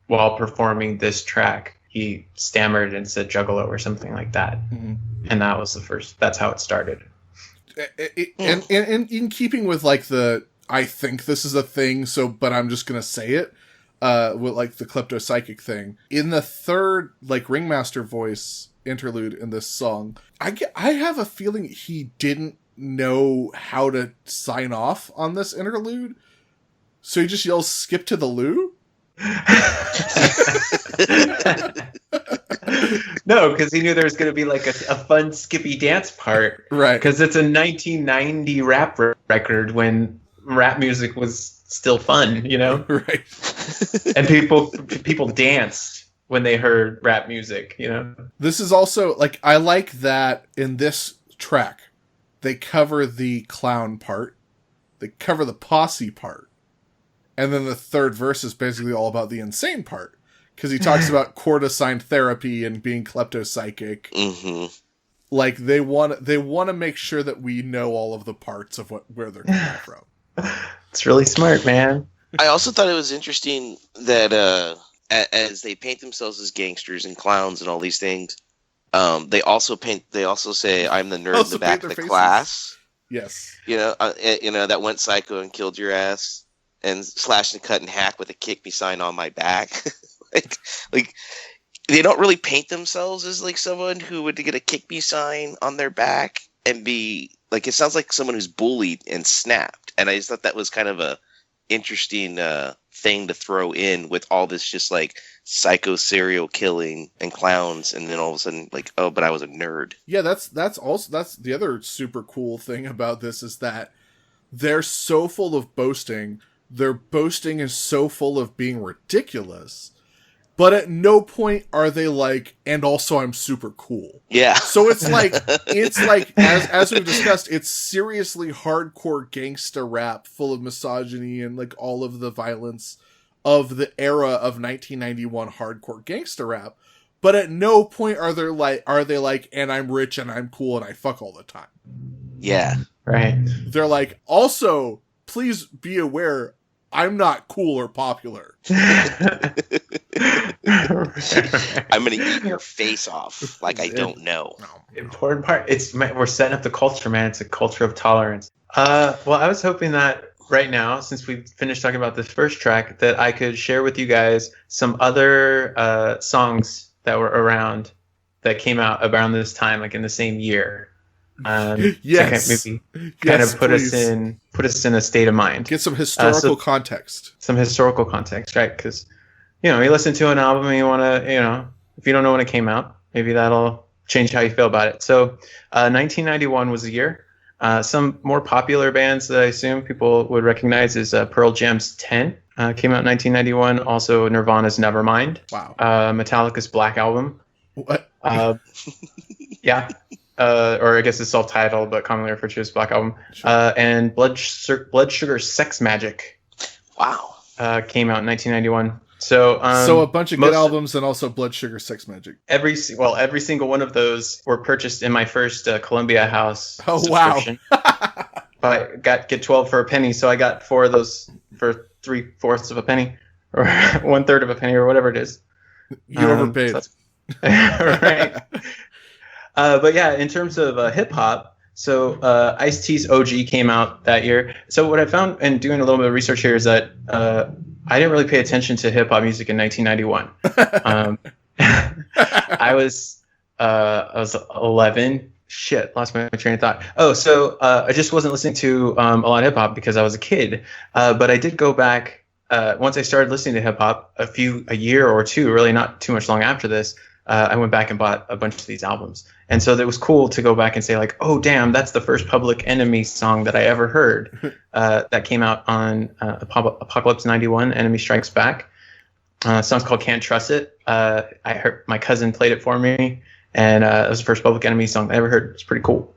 while performing this track. He stammered and said juggalo or something like that. Mm-hmm. And that was that's how it started. And in keeping with like I think this is a thing, but I'm just going to say it, with like the klepto-psychic thing. In the third like ringmaster voice interlude in this song, I have a feeling he didn't know how to sign off on this interlude, so he just yells, "Skip to the loo." No, because he knew there was going to be like a fun skippy dance part, Right. Because it's a 1990 rap record when rap music was still fun, you know, Right. and people danced when they heard rap music, you know. This is also, like, I like that in this track, they cover the clown part, they cover the posse part, and then the third verse is basically all about the insane part. Because he talks about court-assigned therapy and being kleptopsychic. Mm-hmm. Like, they want to make sure that we know all of the parts of where they're coming from. It's really smart, man. I also thought it was interesting that as they paint themselves as gangsters and clowns and all these things, they also say, "I'm the nerd in Also the back paint of the their faces. class." Yes. That went psycho and killed your ass and slashed and cut and hack with a kick me sign on my back. like they don't really paint themselves as like someone who would get a kick me sign on their back and be like, it sounds like someone who's bullied and snapped. And I just thought that was kind of a interesting thing to throw in with all this just like psycho serial killing and clowns, and then all of a sudden like, oh, but I was a nerd. Yeah, that's the other super cool thing about this is that they're so full of boasting. Their boasting is so full of being ridiculous. But at no point are they like, and also I'm super cool. Yeah. So it's like as we've discussed, it's seriously hardcore gangsta rap full of misogyny and like all of the violence of the era of 1991 hardcore gangsta rap. But at no point are they like, and I'm rich and I'm cool and I fuck all the time. Yeah. Right. They're like, also, please be aware, I'm not cool or popular. I'm gonna eat your face off like I don't know. Important part. We're setting up the culture, man. It's a culture of tolerance. Well, I was hoping that right now, since we finished talking about this first track, that I could share with you guys some other songs that were around that came out around this time, like in the same year. Yes. To maybe kind of put us in a state of mind. Get some historical context. Some historical context, right? Because you listen to an album and you want to, if you don't know when it came out, maybe that'll change how you feel about it. So 1991 was the year. Some more popular bands that I assume people would recognize is Pearl Jam's 10 came out in 1991. Also Nirvana's Nevermind. Wow. Metallica's Black Album. What? Yeah. Or I guess it's self-titled, but commonly referred to as Black Album. Sure. And Blood Sugar Sex Magic. Wow. Came out in 1991. So a bunch of good albums and also Blood Sugar Sex Magic. Every single one of those were purchased in my first Columbia House subscription. But get 12 for a penny, so I got 4 of those for 3/4 of a penny, or 1/3 of a penny, or whatever it is. You overpaid. Right. But yeah, in terms of hip hop, so Ice-T's OG came out that year. So what I found in doing a little bit of research here is that I didn't really pay attention to hip hop music in 1991. I was 11. Shit, lost my train of thought. Oh, so I just wasn't listening to a lot of hip hop because I was a kid. But I did go back once I started listening to hip hop a year or two, really not too much long after this. I went back and bought a bunch of these albums. And so it was cool to go back and say like, oh, damn, that's the first Public Enemy song that I ever heard that came out on Apocalypse 91, Enemy Strikes Back. The song's called Can't Trust It. I heard my cousin played it for me, and it was the first Public Enemy song I ever heard. It's pretty cool.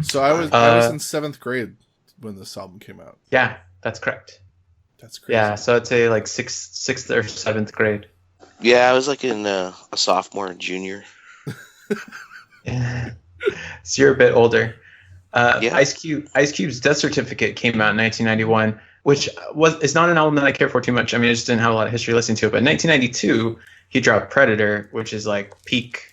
So I was in 7th grade when this album came out. Yeah, that's correct. That's crazy. Yeah, so I'd say like 6th or 7th grade. Yeah, I was like in a sophomore and junior. So you're a bit older. Yeah. Ice Cube's Death Certificate came out in 1991, which is not an album that I care for too much. I mean, I just didn't have a lot of history listening to it. But in 1992, he dropped Predator, which is like peak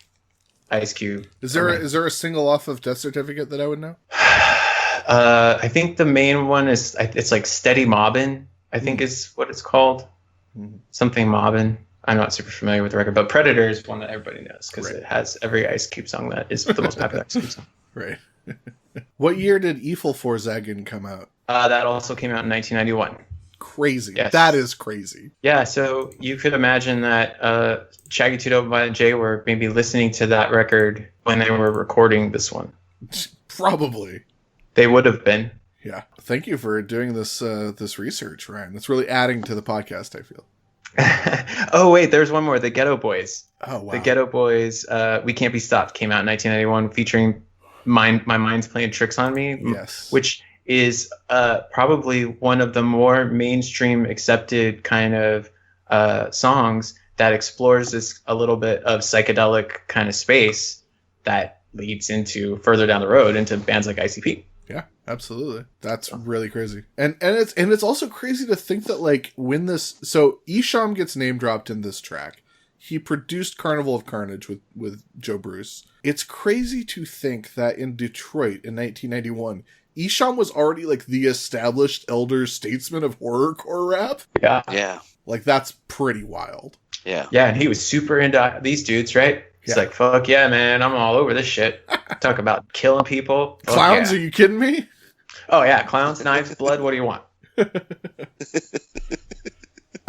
Ice Cube. Is there a single off of Death Certificate that I would know? I think the main one is it's like Steady Mobbin', I think is what it's called. Something Mobbin'. I'm not super familiar with the record, but Predator is one that everybody knows because it has every Ice Cube song that is the most popular Ice Cube song. Right. What year did Eiffel Vorsagen come out? That also came out in 1991. Crazy. Yes. That is crazy. Yeah, so you could imagine that Shaggy 2 Dope and Jay were maybe listening to that record when they were recording this one. Probably. They would have been. Yeah. Thank you for doing this this research, Ryan. It's really adding to the podcast, I feel. Oh, wait, there's one more. The Ghetto Boys. Oh, wow. The Ghetto Boys, We Can't Be Stopped, came out in 1991, featuring My Mind's Playing Tricks on Me. Yes. Which is probably one of the more mainstream accepted kind of songs that explores this a little bit of psychedelic kind of space that leads into further down the road into bands like ICP. Yeah, absolutely. That's really crazy. And it's also crazy to think that like when this Isham gets name dropped in this track. He produced Carnival of Carnage with Joe Bruce. It's crazy to think that in Detroit in 1991, Isham was already like the established elder statesman of horrorcore rap. Yeah. Yeah. Like that's pretty wild. Yeah. Yeah, and he was super into these dudes, right? He's like, fuck yeah, man, I'm all over this shit. Talk about killing people. Fuck Clowns, yeah. Are you kidding me? Oh yeah, clowns, knives, blood, what do you want? All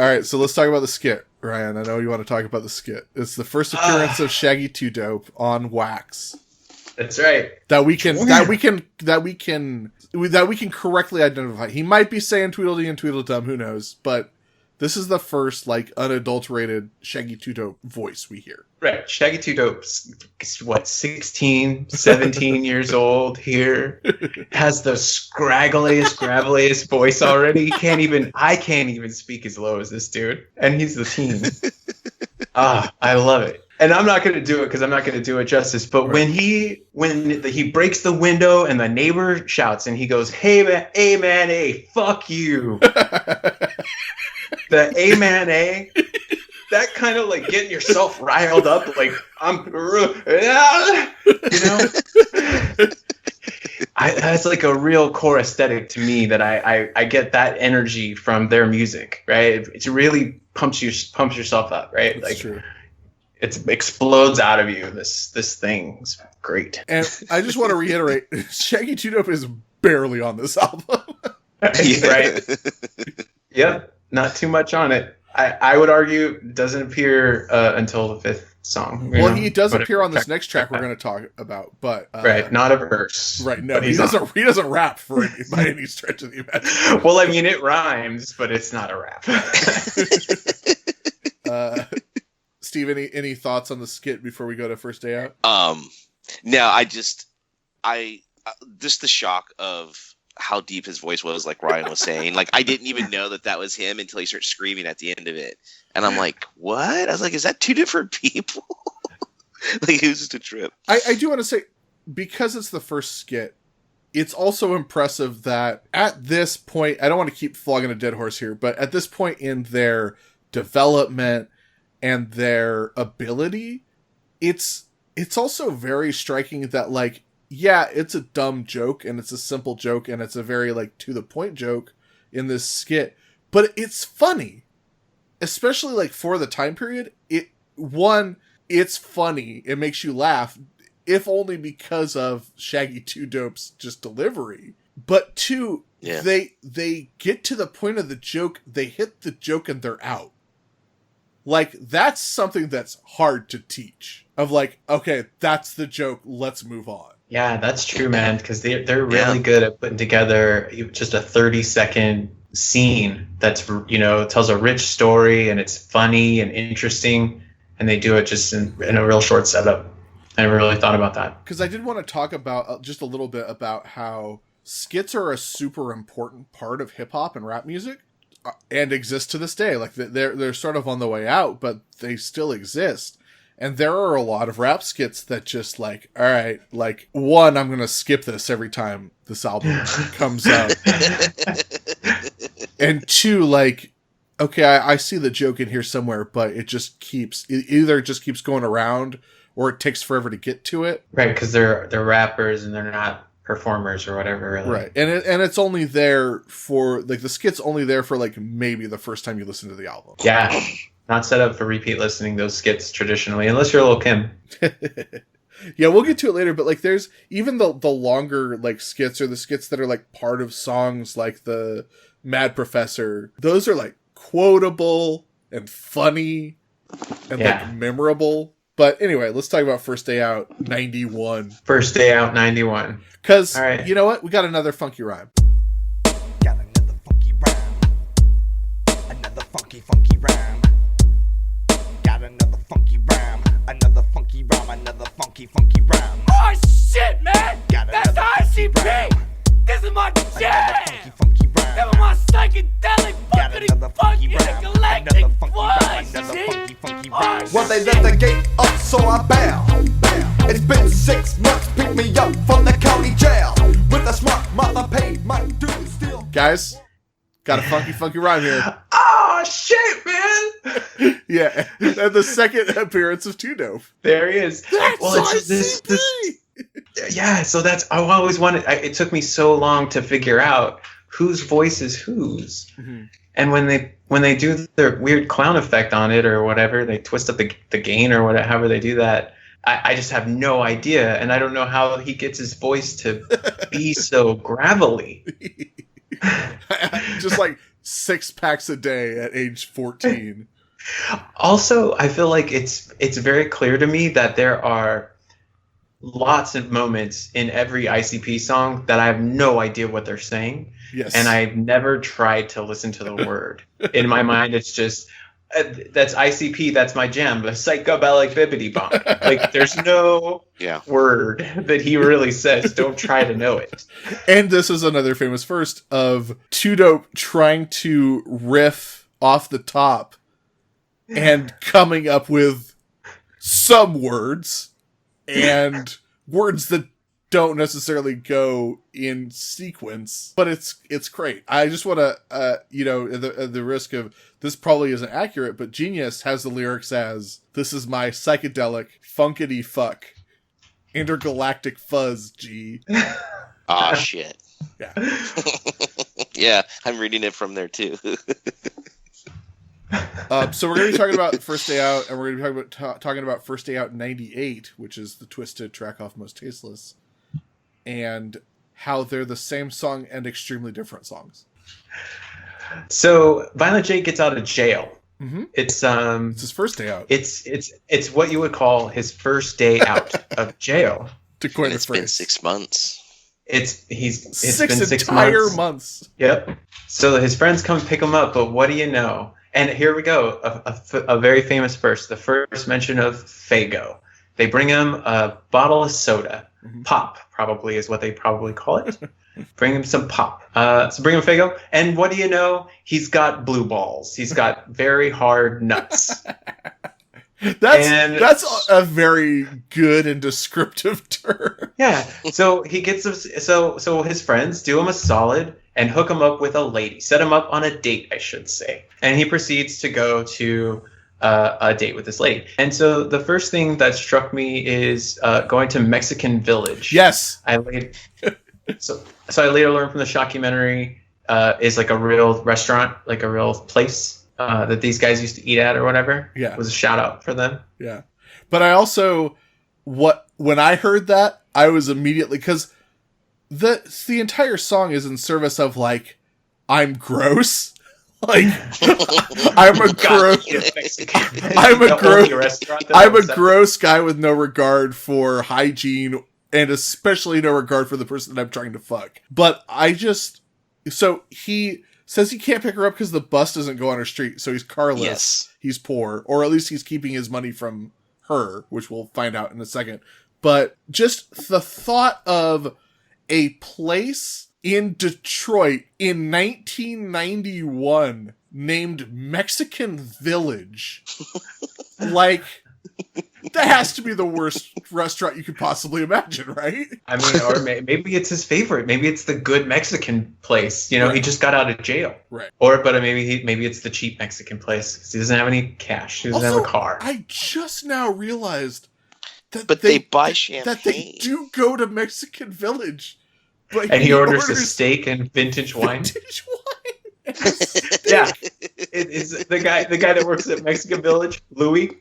right, so let's talk about the skit, Ryan. I know you want to talk about the skit. It's the first appearance of Shaggy 2 Dope on Wax. That's right. That we can correctly identify. He might be saying Tweedledee and Tweedledum, who knows? But this is the first like unadulterated Shaggy 2 Dope voice we hear. Right. Shaggy 2 Dope's, what, 16, 17 years old here. Has the scraggliest voice already. I can't even speak as low as this dude. And he's the teen. I love it. And I'm not going to do it because I'm not going to do it justice. But when he breaks the window and the neighbor shouts and he goes, hey, man, fuck you. The A man, that kind of like getting yourself riled up, like that's like a core aesthetic to me that I get that energy from their music, right? It really pumps yourself up, right? That's like true. It explodes out of you. This thing is great. And I just want to reiterate, Shaggy 2 Dope is barely on this album. Right? Yep. Not too much on it. I would argue doesn't appear until the fifth song. Well, he does appear on this next track we're going to talk about, but right, not a verse. Right, no, he doesn't rap by any stretch of the imagination. Well, I mean, it rhymes, but it's not a rap. Steve, any thoughts on the skit before we go to First Day Out? No, just the shock of how deep his voice was, like Ryan was saying. Like, I didn't even know that was him until he started screaming at the end of it. And I'm like, what? I was like, is that two different people? Like, it was just a trip. I do want to say, because it's the first skit, it's also impressive that at this point, I don't want to keep flogging a dead horse here, but at this point in their development and their ability, it's also very striking that, like, yeah, it's a dumb joke, and it's a simple joke, and it's a very, like, to-the-point joke in this skit, but it's funny. Especially, like, for the time period. It's funny. It makes you laugh, if only because of Shaggy 2 Dope's just delivery. But two, yeah. they get to the point of the joke, they hit the joke, and they're out. Like, that's something that's hard to teach. Of like, okay, that's the joke, let's move on. Yeah, that's true, man, because they're really good at putting together just a 30-second scene that's, tells a rich story, and it's funny and interesting, and they do it just in a real short setup. I never really thought about that. Because I did want to talk about just a little bit about how skits are a super important part of hip-hop and rap music, and exist to this day. Like, they're sort of on the way out, but they still exist. And there are a lot of rap skits that just like, all right, like, one, I'm going to skip this every time this album comes out. And two, like, okay, I see the joke in here somewhere, but it either just keeps going around or it takes forever to get to it. Right, because they're rappers and they're not performers or whatever. Really. Right. And it's only there for, like, the skit's only there for, like, maybe the first time you listen to the album. Yeah. Not set up for repeat listening, those skits traditionally, unless you're Lil' Kim. Yeah, we'll get to it later, but like there's even the longer like skits or the skits that are like part of songs like the Mad Professor, those are like quotable and funny and like memorable. But anyway, let's talk about First Day Out 91. First Day Out 91. Because, you know what? We got another funky rhyme. Got another funky rhyme. Another funky rhyme. Got another funky rhyme. Another funky rhyme. Another funky rhyme. Oh shit, man! That's ICP! This is my jam! Funky rhyme. That was my psychedelic funky galactic funky rhyme. Well, they let the gate up, so I bow. It's been 6 months, pick me up from the county jail. With a smart mother paid my dues still. Guys, got a funky rhyme here. Oh, shit, man! Yeah, and the second appearance of Two Dope. There he is. That's ICP! Yeah, so that's, I always wanted, it took me so long to figure out whose voice is whose. Mm-hmm. And when they do their weird clown effect on it or whatever, they twist up the gain or whatever, however they do that, I just have no idea. And I don't know how he gets his voice to be so gravelly. Just like 6 packs a day at age 14. Also, I feel like it's very clear to me that there are lots of moments in every ICP song that I have no idea what they're saying. Yes. And I've never tried to listen to the word. In my mind, it's just, that's ICP, that's my jam, the psychobelic bibbity bop. Like, there's no word that he really says. Don't try to know it. And this is another famous first of Two Dope trying to riff off the top and coming up with some words and words that don't necessarily go in sequence, but it's great. I just want to, at the risk of this probably isn't accurate, but Genius has the lyrics as, "This is my psychedelic funkity fuck intergalactic fuzz G." Ah, shit. Yeah. Yeah, I'm reading it from there too. So we're going to be talking about First Day Out, and we're going to be talking about First Day Out 98, which is the twisted track off Most Tasteless, and how they're the same song and extremely different songs. So Violent J gets out of jail. Mm-hmm. It's his first day out. It's what you would call his first day out of jail. To coin it's been 6 months. It's been been 6 entire months. Yep. So his friends come pick him up, but what do you know? And here we go, a very famous verse, the first mention of Faygo. They bring him a bottle of soda. Mm-hmm. Pop, probably, is what they probably call it. Bring him some pop. So bring him Faygo. And what do you know? He's got blue balls. He's got very hard nuts. That's a very good and descriptive term. Yeah. So he gets so his friends do him a solid and hook him up with a lady. Set him up on a date, I should say. And he proceeds to go to a date with this lady. And so the first thing that struck me is going to Mexican Village. Yes. So I later learned from the shockumentary is like a real restaurant, like a real place that these guys used to eat at or whatever. Yeah. It was a shout out for them. Yeah. But I also, when I heard that, I was immediately, because the entire song is in service of like, I'm gross. Like, I'm a gross guy with no regard for hygiene and especially no regard for the person that I'm trying to fuck. But so he says he can't pick her up because the bus doesn't go on her street. So he's carless. Yes. He's poor, or at least he's keeping his money from her, which we'll find out in a second. But just the thought of a place in Detroit in 1991 named Mexican Village. Like, that has to be the worst restaurant you could possibly imagine, right? I mean, or maybe it's his favorite. Maybe it's the good Mexican place. You know, right. He just got out of jail. Right. But maybe it's the cheap Mexican place because he doesn't have any cash. He doesn't have a car. I just now realized that they buy champagne. That they do go to Mexican Village. But and he orders a steak and vintage wine. Vintage wine. Yeah. It's the guy that works at Mexican Village, Louis.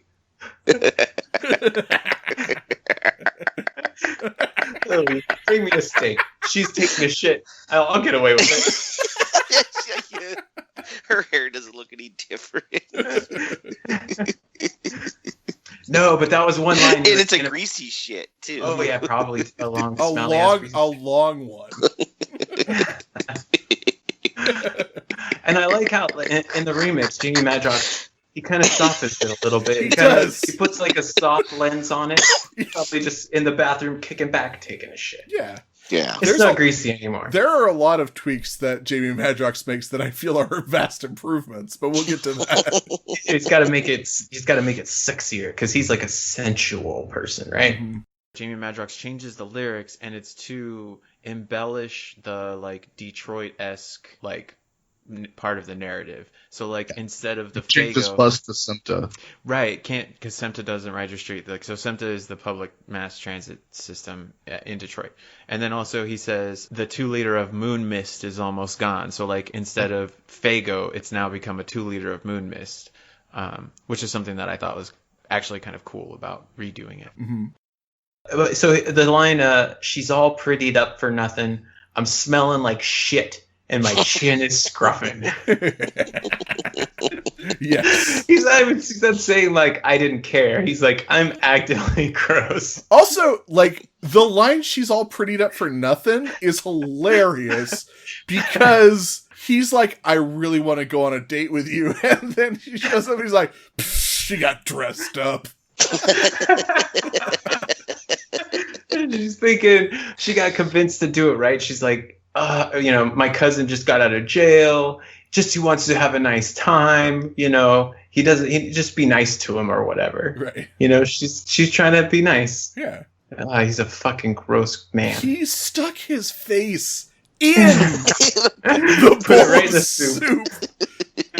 Lily, bring me a steak. She's taking a shit. I'll get away with it. Her hair doesn't look any different. No, but that was one line. And it's a greasy shit too. Oh yeah, probably a long, A long one. And I like how in the remix, Jamie Madrox, he kind of softens it a little bit. He does. He puts like a soft lens on it. Probably just in the bathroom, kicking back, taking a shit. Yeah. Yeah. It's not greasy anymore. There are a lot of tweaks that Jamie Madrox makes that I feel are vast improvements, but we'll get to that. He's got to make it sexier because he's like a sensual person, right? Mm-hmm. Jamie Madrox changes the lyrics, and it's to embellish the like Detroit-esque like part of the narrative. So like instead of the Take this Fago, bus to SEMTA. right, can't, because SEMTA doesn't ride your street. Like, so SEMTA is the public mass transit system in Detroit. And then also he says the 2 liter of moon mist is almost gone. So like instead of Fago, it's now become a 2 liter of moon mist, which is something that I thought was actually kind of cool about redoing it. Mm-hmm. So the line, she's all prettied up for nothing. I'm smelling like shit. And my chin is scruffing. Yes. He's not saying, like, I didn't care. He's like, I'm actively gross. Also, like, the line "she's all prettied up for nothing" is hilarious because he's like, I really want to go on a date with you. And then she shows up and he's like, she got dressed up. She's thinking she got convinced to do it, right? She's like, my cousin just got out of jail. He wants to have a nice time. He just be nice to him or whatever. Right. She's trying to be nice. Yeah. He's a fucking gross man. He stuck his face in the Put it bowl right in of the soup.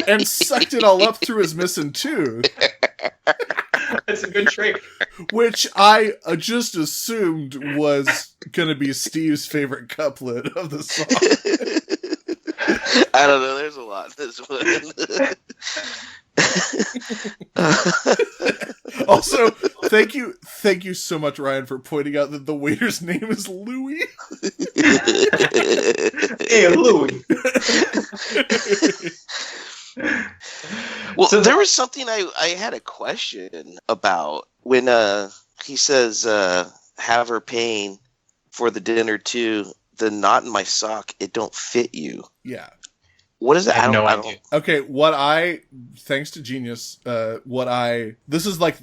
and sucked it all up through his missing tooth. That's a good trait. Which I just assumed was going to be Steve's favorite couplet of the song. I don't know. There's a lot in this one. Also, thank you so much, Ryan, for pointing out that the waiter's name is Louie. Hey, Louie. Well, so there was something I had a question about when he says, have her paying for the dinner too. The knot in my sock, it don't fit you. Yeah. What is that? I have no idea. Okay, thanks to Genius, this is like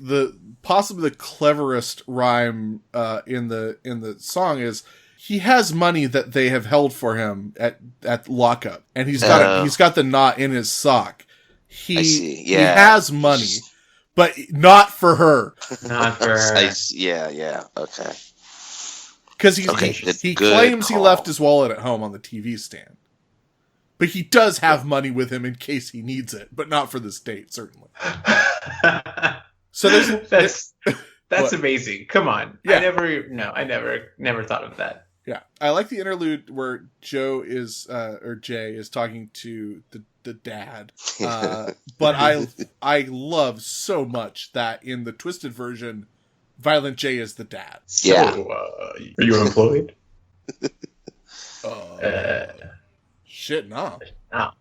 possibly the cleverest rhyme in the song is, he has money that they have held for him at lockup, and he's got the knot in his sock. I see. Yeah. He has money, but not for her. Not for her. Yeah. Okay. Because he claims he left his wallet at home on the TV stand. But he does have money with him in case he needs it, but not for this date, certainly. So that's amazing. Come on. Yeah. I never thought of that. Yeah. I like the interlude where Jay is talking to the dad. But I love so much that in the twisted version, Violent J is the dad. Yeah. So, are you employed? Shit, no. No.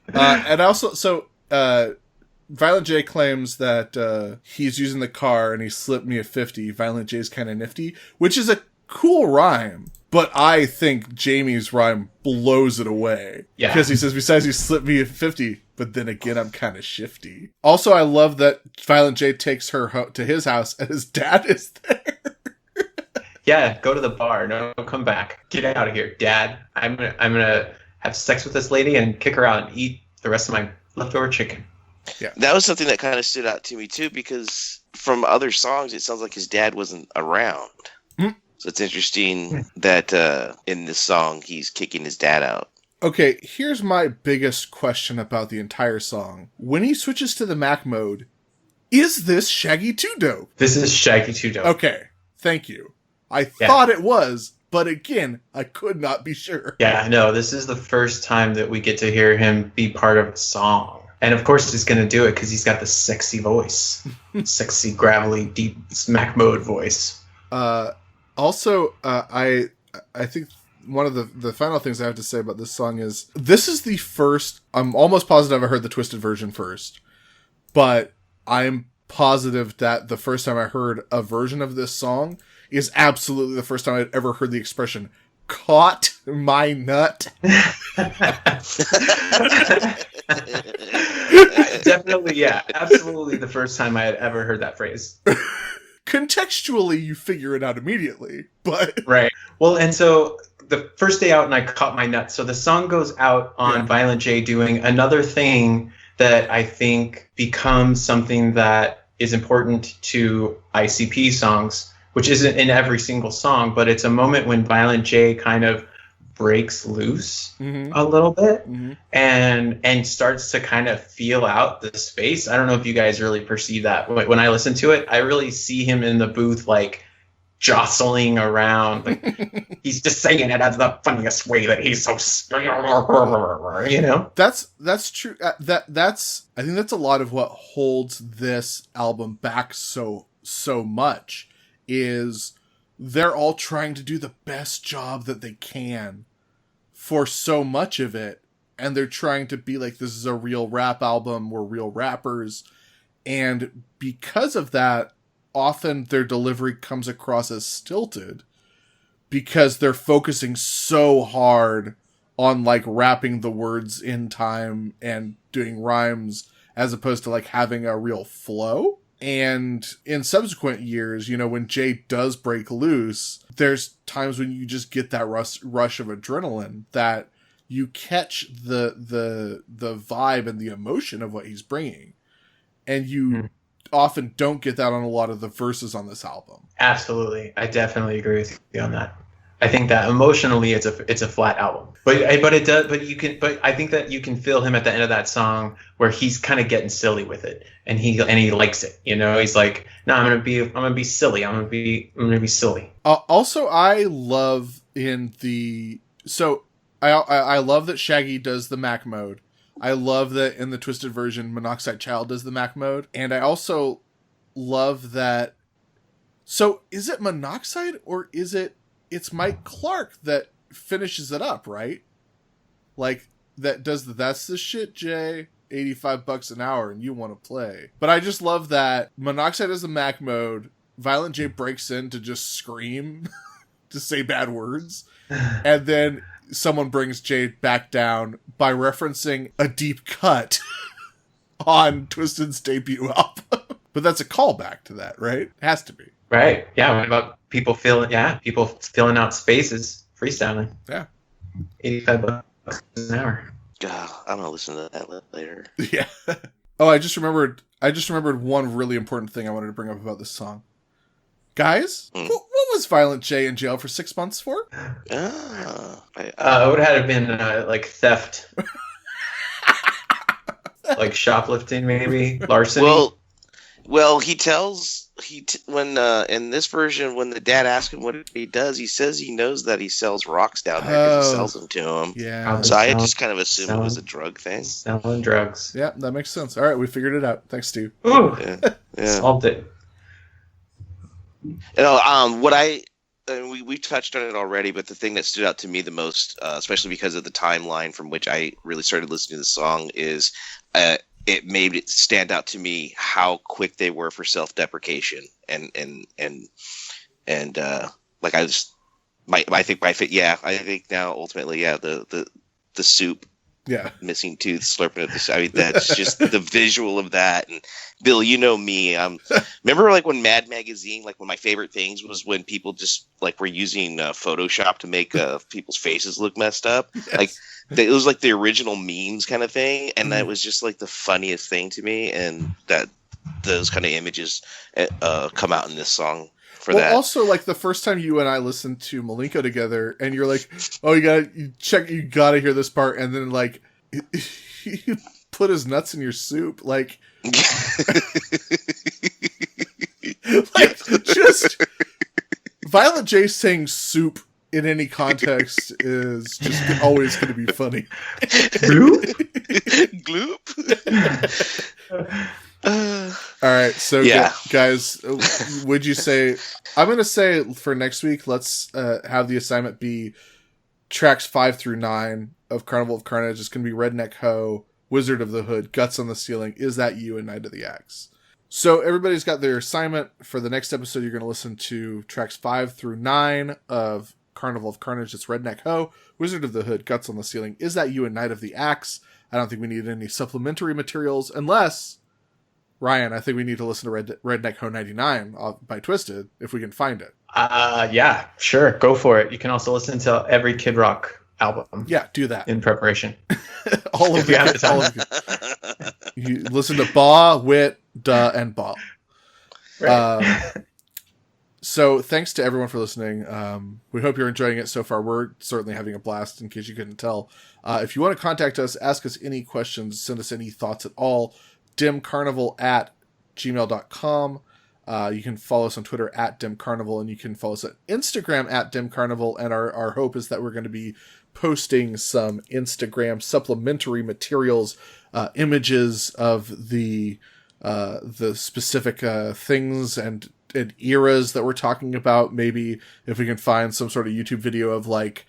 And also, Violent J claims that he's using the car and he slipped me a 50. Violent J's kind of nifty, which is a cool rhyme. But I think Jamie's rhyme blows it away. Yeah. Because he says, besides, he slipped me a 50, but then again, I'm kind of shifty. Also, I love that Violent J takes her to his house and his dad is there. Yeah, go to the bar. No, come back. Get out of here, Dad. I'm gonna have sex with this lady and kick her out and eat the rest of my leftover chicken. Yeah. That was something that kind of stood out to me too, because from other songs, it sounds like his dad wasn't around. So it's interesting that in this song, he's kicking his dad out. Okay, here's my biggest question about the entire song. When he switches to the Mac mode, is this Shaggy 2 Dope? This is Shaggy 2 Dope. Okay, thank you. I thought it was, but again, I could not be sure. Yeah, no, this is the first time that we get to hear him be part of a song. And of course he's going to do it because he's got the sexy voice. Sexy, gravelly, deep Mac mode voice. Also, I think one of the final things I have to say about this song is this is the first. I'm almost positive I heard the twisted version first, but I'm positive that the first time I heard a version of this song is absolutely the first time I'd ever heard the expression "caught my nut." Definitely, yeah, absolutely the first time I had ever heard that phrase. Contextually, you figure it out immediately, but right. Well, and so the first day out, and I caught my nut. So the song goes out on Violent J doing another thing that I think becomes something that is important to ICP songs, which isn't in every single song, but it's a moment when Violent J kind of breaks loose a little bit and starts to kind of feel out the space. I don't know if you guys really perceive that. When I listen to it, I really see him in the booth like jostling around. Like he's just saying it as the funniest way that he's so, you know? That's true. That's I think that's a lot of what holds this album back so much is they're all trying to do the best job that they can for so much of it. And they're trying to be like, this is a real rap album. We're real rappers. And because of that, often their delivery comes across as stilted because they're focusing so hard on like rapping the words in time and doing rhymes as opposed to like having a real flow. And in subsequent years, you know, when Jay does break loose, there's times when you just get that rush of adrenaline that you catch the vibe and the emotion of what he's bringing. And you often don't get that on a lot of the verses on this album. Absolutely. I definitely agree with you on that. I think that emotionally it's a flat album. But I think that you can feel him at the end of that song where he's kind of getting silly with it and he likes it. You know, he's like, no, I'm gonna be silly. I'm gonna be silly. Also, I love I love that Shaggy does the Mac mode. I love that in the twisted version, Monoxide Child does the Mac mode. And I also love that. So is it Monoxide or is it's Mike Clark that finishes it up, right? Like that does that's the shit, Jay. $85 an hour and you want to play. But I just love that Monoxide is the Mac mode. Violent J breaks in to just scream, to say bad words. And then someone brings Jay back down by referencing a deep cut on Twisted's debut album. But that's a callback to that, right? It has to be. Right. Yeah. What about people filling out spaces, freestyling? Yeah. $85 an hour. God, I'm gonna listen to that later. Yeah. Oh, I just remembered one really important thing I wanted to bring up about this song. Guys, what was Violent J in jail for 6 months for? It would have been like theft. Like shoplifting, maybe larceny. Well, he tells when in this version when the dad asks him what he does, he says he knows that he sells rocks down there because he sells them to him. Yeah. So I just kind of assumed it was a drug thing. Selling drugs. Yeah, that makes sense. All right, we figured it out. Thanks, Steve. Ooh. Yeah. Solved it. You know, we touched on it already, but the thing that stood out to me the most, especially because of the timeline from which I really started listening to the song, is it made it stand out to me how quick they were for self-deprecation and like I think now ultimately the soup. Yeah. Missing tooth, slurping at the. I mean, that's just the visual of that. And Bill, you know me. Remember, like when Mad Magazine, like one of my favorite things was when people just like were using Photoshop to make people's faces look messed up. Yes. Like it was like the original memes kind of thing, and that was just like the funniest thing to me. And that those kind of images come out in this song. That. Also, like the first time you and I listened to Malenko together, and you're like, "Oh, you gotta hear this part," and then like he put his nuts in your soup, like just Violent J saying "soup" in any context is just always going to be funny. Gloop. All right, so yeah. guys, would you say I'm going to say for next week, let's have the assignment be tracks 5 through 9 of Carnival of Carnage. It's going to be Redneck Ho, Wizard of the Hood, Guts on the Ceiling, Is That You, and Night of the Axe. So everybody's got their assignment. For the next episode, you're going to listen to tracks 5 through 9 of Carnival of Carnage. It's Redneck Ho, Wizard of the Hood, Guts on the Ceiling, Is That You, and Night of the Axe. I don't think we need any supplementary materials unless, Ryan, I think we need to listen to Redneck Ho 99 by Twisted if we can find it. Yeah, sure. Go for it. You can also listen to every Kid Rock album. Yeah, do that. In preparation. all of you. You listen to Ba, Wit, Duh, and Ba. Right. So thanks to everyone for listening. We hope you're enjoying it so far. We're certainly having a blast, in case you couldn't tell. If you want to contact us, ask us any questions, send us any thoughts at all, dimcarnival@gmail.com. You can follow us on Twitter @dimcarnival, and you can follow us on Instagram @dimcarnival. And our hope is that we're going to be posting some Instagram supplementary materials, images of the specific things and eras that we're talking about. Maybe if we can find some sort of YouTube video of like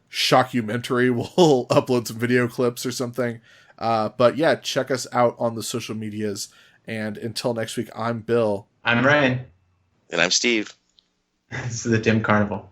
shockumentary, we'll upload some video clips or something. But yeah, check us out on the social medias. And until next week, I'm Bill. I'm Ryan. And I'm Steve. This is the Dim Carnival.